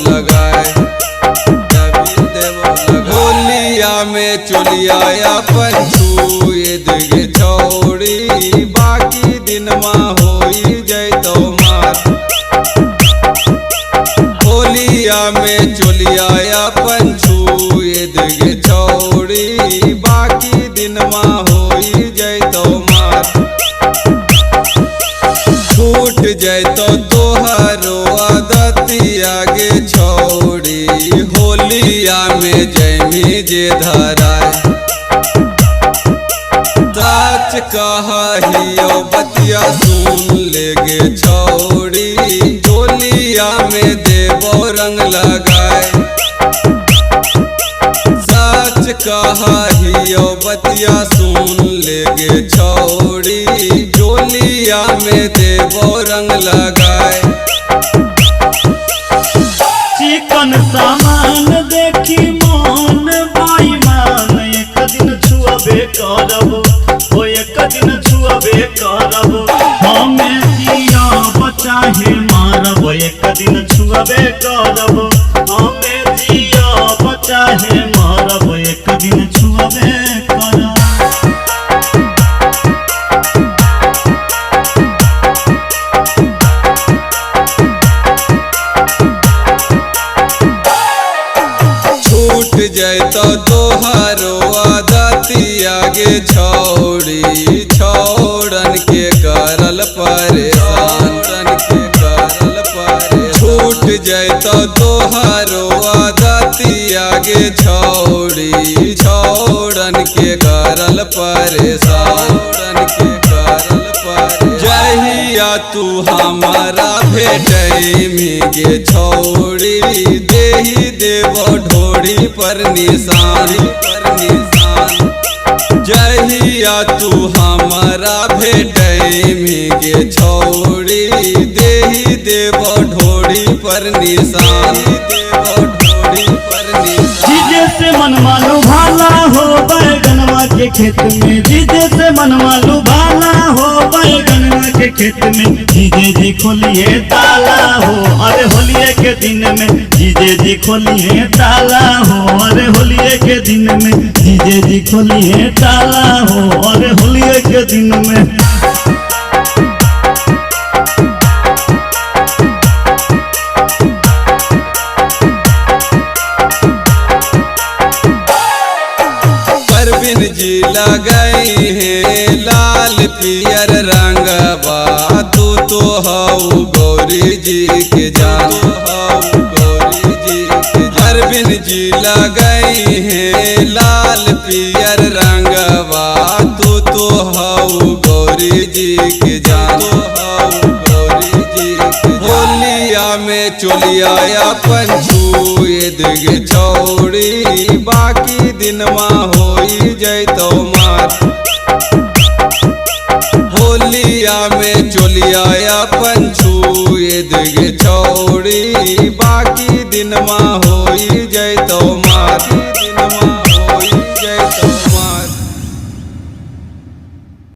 लगाए, होलिया में चोलिया अपन छुए देगे छौड़ी, बाकी दिन माँ होई जैतो मार। होलिया में चोलिया अपन छुए देगे छौड़ी, बाकी दिन माँ होई जैतो मार। छूट जैतो तोहरो आदतिया गे छौड़ी, होलिया में जैमी जे धराए। सच कहियो बतिया सुन लेगे छौड़ी, होलिया में देवो रंग लगाए। सच कहियो बतिया सुन लेगे छौड़ी, होलिया में देवो रंग लगाए। चिकन सामान देखी मन बेईमान, एक दिन छुअबे करब, ओ एक दिन छुअबे करब। हमें जिया बचाहे मारब, एक दिन छुअबे करब। हमें जिया बचाहे मारब, एक दिन छुअबे करब। छूट जैतो तोहरो आदतिया गे छौड़ी, छौड़न के करल परेशान, छूट जैतो तोहरो आदतिया गे छौड़ी, छौड़न के करल परेशान। जहिया तू हमारा भेटैमी गे छौड़ी, देही देवो ढोड़ी पर निशान। जहिया तू हमारा भेटैमी गे छौड़ी, देही देवो ढोड़ी पर निशान। जीजे से मन मालू भाला हो बैगनवा के खेत में, जीजे से मन मालू भाला हो बैगनवा के खेत में। जीजे जी खोलिए ताला हो, अरे होलिये के दिन में। जीजे जी खोलिए ताला हो, अरे होलिये के दिन में। जीजे जी खोलिए ताला हो, अरे होलिये के दिन में। परवीन जी लगाई है लाल पियर रंगवा, तू तो हऊ गौरी जी के जान। परवीन जी लगाई है लाल पियर रंगवा, तू तो हऊ गौरी जी के जान। होलिया में चोलिया अपन छुए देगे छौड़ी, बाकी दिन माँ होई जैतो मार। होलिया में चोलिया अपन छुए देगे छौड़ी, बाकी दिन माँ